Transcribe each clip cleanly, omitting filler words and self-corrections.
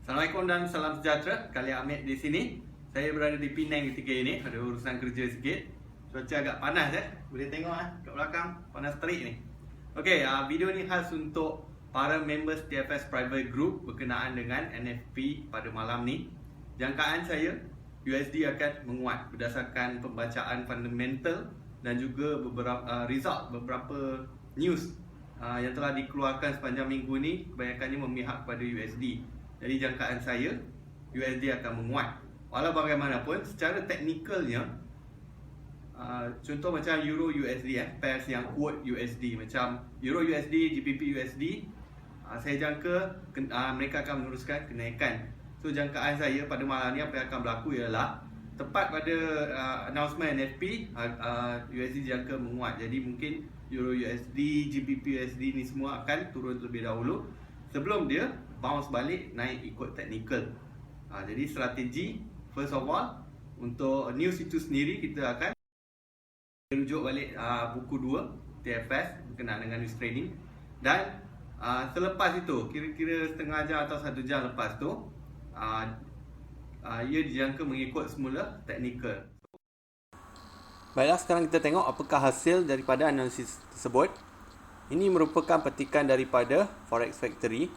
Assalamualaikum dan salam sejahtera. Kali Ahmed di sini. Saya berada di Penang ketika ini. Ada urusan kerja sikit. Cuaca agak panas Boleh tengok kat belakang. Panas terik ni. Okey, video ni khas untuk para members TFS Private Group berkenaan dengan NFP pada malam ni. Jangkaan saya USD akan menguat berdasarkan pembacaan fundamental dan juga beberapa result beberapa news yang telah dikeluarkan sepanjang minggu ni, kebanyakannya memihak kepada USD. Jadi jangkaan saya USD akan menguat. Walau bagaimanapun secara teknikalnya, contoh macam Euro USD pairs yang quote USD macam Euro USD, GBP USD, saya jangka mereka akan meneruskan kenaikan. So jangkaan saya pada malam ni apa yang akan berlaku ialah tepat pada announcement NFP, USD jangka menguat. Jadi mungkin Euro USD, GBP USD ni semua akan turun terlebih dahulu sebelum dia bounce balik naik ikut technical. Jadi strategi first of all untuk news itu sendiri, kita akan rujuk balik buku 2 TFS berkenaan dengan news trading, dan selepas itu kira-kira setengah jam atau 1 jam lepas tu ia dijangka mengikut semula technical. Baiklah, sekarang kita tengok apakah hasil daripada analisis tersebut. Ini merupakan petikan daripada Forex Factory.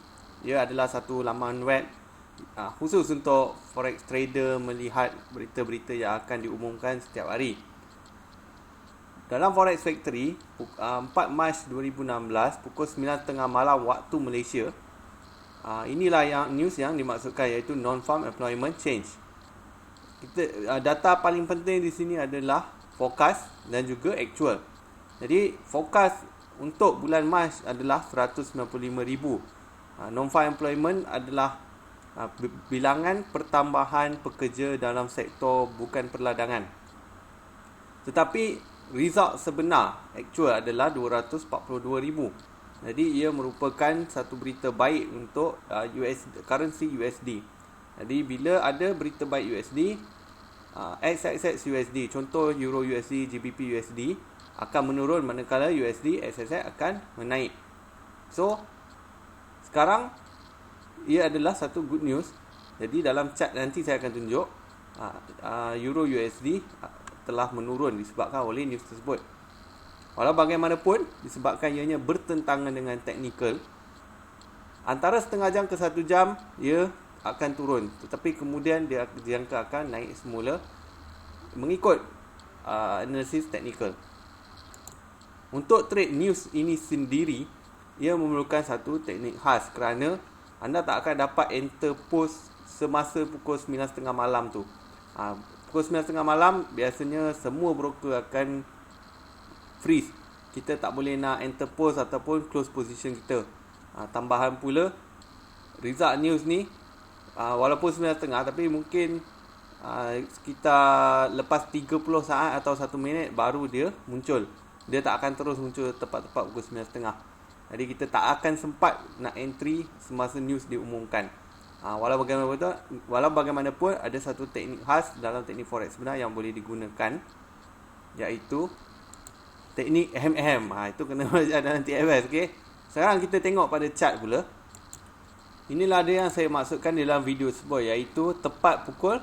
Ia adalah satu laman web khusus untuk forex trader melihat berita-berita yang akan diumumkan setiap hari. Dalam Forex Factory, 4 Mac 2016 pukul 9.30 malam waktu Malaysia, inilah yang news yang dimaksudkan, iaitu non-farm employment change. Data paling penting di sini adalah forecast dan juga actual. Jadi forecast untuk bulan Mac adalah 195,000. Non-farm employment adalah bilangan pertambahan pekerja dalam sektor bukan perladangan. Tetapi result sebenar actual adalah 242,000. Jadi ia merupakan satu berita baik untuk currency USD. Jadi bila ada berita baik USD, XXX USD, contoh Euro USD, GBP USD akan menurun, manakala USD XXX akan menaik. So sekarang ia adalah satu good news. Jadi dalam chart nanti saya akan tunjuk Euro USD telah menurun disebabkan oleh news tersebut. Walau bagaimanapun, disebabkan ianya bertentangan dengan teknikal, antara setengah jam ke 1 jam ia akan turun, tetapi kemudian dia dijangka akan naik semula mengikut analisis teknikal. Untuk trade news ini sendiri, ia memerlukan satu teknik khas kerana anda tak akan dapat enter post semasa pukul 9.30 malam tu. Pukul 9.30 malam biasanya semua broker akan freeze. Kita tak boleh nak enter post ataupun close position kita. Tambahan pula, result news ni walaupun 9.30, tapi mungkin sekitar lepas 30 saat atau 1 minit baru dia muncul. Dia tak akan terus muncul tepat-tepat pukul 9.30. Jadi kita tak akan sempat nak entry semasa news diumumkan. Walau bagaimanapun ada satu teknik khas dalam teknik forex sebenar yang boleh digunakan, iaitu teknik hem-hem. Itu kena belajar dalam TFS. Okay? Sekarang kita tengok pada chart pula. Inilah dia yang saya maksudkan dalam video tersebut, iaitu tepat pukul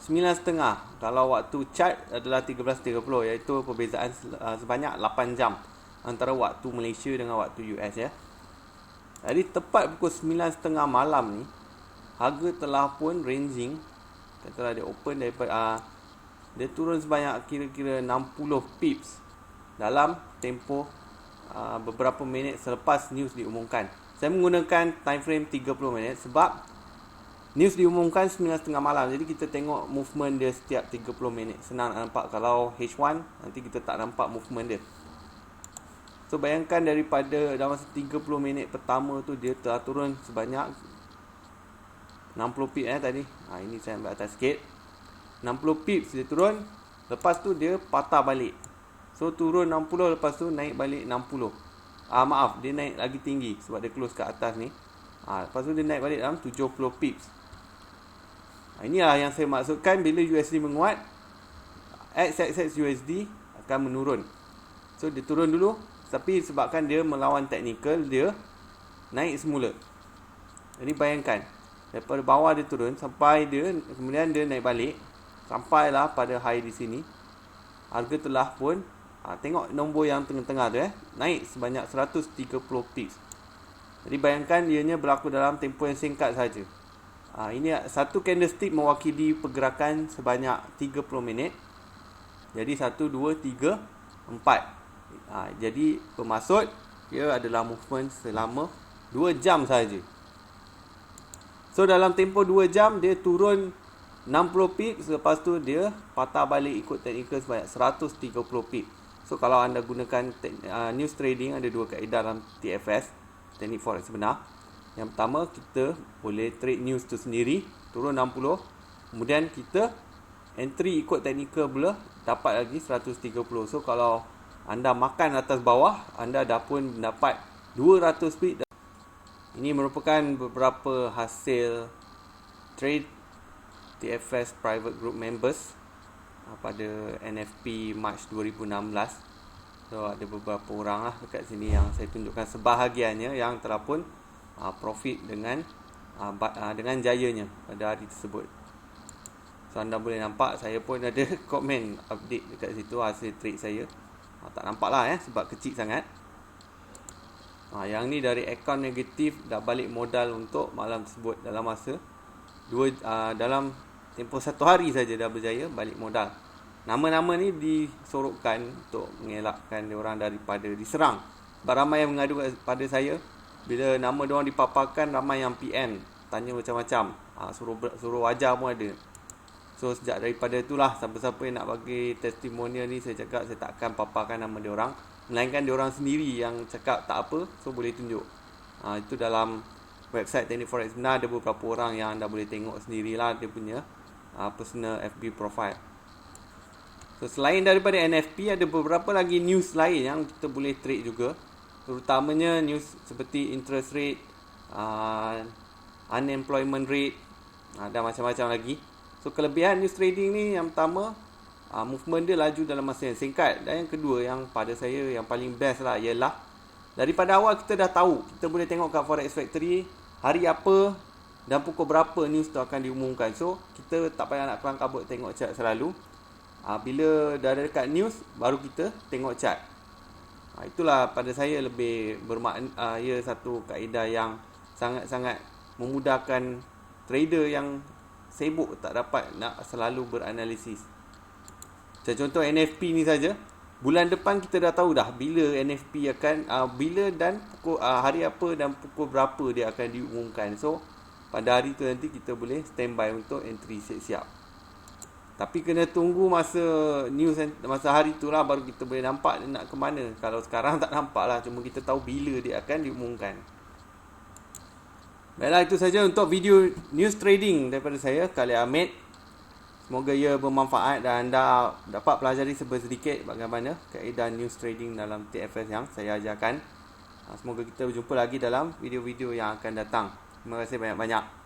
9.30. Kalau waktu chart adalah 13.30, iaitu perbezaan sebanyak 8 jam antara waktu Malaysia dengan waktu US ya. Jadi tepat pukul 9.30 malam ni, harga telah pun ranging. Katalah dia open daripada dia turun sebanyak kira-kira 60 pips dalam tempoh beberapa minit selepas news diumumkan. Saya menggunakan time frame 30 minit sebab news diumumkan 9.30 malam. Jadi kita tengok movement dia setiap 30 minit. Senang nak nampak. Kalau H1 nanti kita tak nampak movement dia. So bayangkan daripada dalam masa 30 minit pertama tu dia telah turun sebanyak 60 pips tadi. Ini saya ambil atas sikit. 60 pips dia turun. Lepas tu dia patah balik. So turun 60, lepas tu naik balik 60. Maaf, dia naik lagi tinggi sebab dia close kat atas ni. Lepas tu dia naik balik dalam 70 pips. Inilah yang saya maksudkan bila USD menguat, XXX USD akan menurun. So dia turun dulu, tapi sebabkan dia melawan teknikal, dia naik semula. Jadi bayangkan, Daripada bawah dia turun sampai dia, kemudian dia naik balik. Sampailah pada high di sini. Harga telah pun tengok nombor yang tengah-tengah tu naik sebanyak 130 pips. Jadi bayangkan ianya berlaku dalam tempoh yang singkat saja. Ini satu candlestick mewakili pergerakan sebanyak 30 minit. Jadi 1, 2, 3, 4. Jadi bermaksud ia adalah movement selama 2 jam saja. So dalam tempoh 2 jam dia turun 60 pips, lepas tu dia patah balik ikut technical sebanyak 130 pips. So kalau anda gunakan news trading, ada dua kaedah dalam TFS, teknik forex sebenar. Yang pertama, kita boleh trade news tu sendiri, turun 60. Kemudian kita entry ikut technical pula, dapat lagi 130. So kalau anda makan atas bawah, anda dah pun dapat 200 pips. Ini merupakan beberapa hasil trade TFS Private Group Members pada NFP March 2016. So ada beberapa orang lah dekat sini yang saya tunjukkan sebahagiannya yang telah pun profit dengan jayanya pada hari tersebut. So anda boleh nampak saya pun ada komen update dekat situ hasil trade saya. Tak nampak lah sebab kecil sangat. Yang ni dari akaun negatif dah balik modal untuk malam tersebut dalam masa dalam tempoh 1 hari saja dah berjaya balik modal. Nama-nama ni disorokkan untuk mengelakkan diorang daripada diserang. Ramai yang mengadu pada saya bila nama diorang dipaparkan, ramai yang PM tanya macam-macam, suruh wajar pun ada. So sejak daripada itulah, siapa-siapa yang nak bagi testimonial ni, saya cakap saya tak akan paparkan nama diorang, melainkan diorang sendiri yang cakap tak apa, so boleh tunjuk. Itu dalam website Teknik Forex Sebenar ada beberapa orang yang anda boleh tengok sendirilah dia punya personal FB profile. So selain daripada NFP, ada beberapa lagi news lain yang kita boleh trade juga, terutamanya news seperti interest rate, unemployment rate, dan macam-macam lagi. So kelebihan news trading ni, yang pertama, movement dia laju dalam masa yang singkat. Dan yang kedua, yang pada saya yang paling best lah, ialah daripada awal kita dah tahu, kita boleh tengok kat Forex Factory hari apa dan pukul berapa news tu akan diumumkan. So kita tak payah nak kelang kabut tengok chart selalu. Bila dah dekat news, baru kita tengok chart. Itulah pada saya lebih bermakna, ia satu kaedah yang sangat-sangat memudahkan trader yang sibuk tak dapat nak selalu beranalisis. Contoh NFP ni saja, bulan depan kita dah tahu dah bila NFP akan bila dan pukul hari apa dan pukul berapa dia akan diumumkan. So pada hari tu nanti kita boleh standby untuk entry siap-siap. Tapi kena tunggu masa news, masa hari tu lah baru kita boleh nampak dia nak ke mana. Kalau sekarang tak nampak lah, cuma kita tahu bila dia akan diumumkan. Baiklah, itu saja untuk video news trading daripada saya, Khalid Hamid. Semoga ia bermanfaat dan anda dapat pelajari sedikit bagaimana kaedah news trading dalam TFS yang saya ajarkan. Semoga kita berjumpa lagi dalam video-video yang akan datang. Terima kasih banyak-banyak.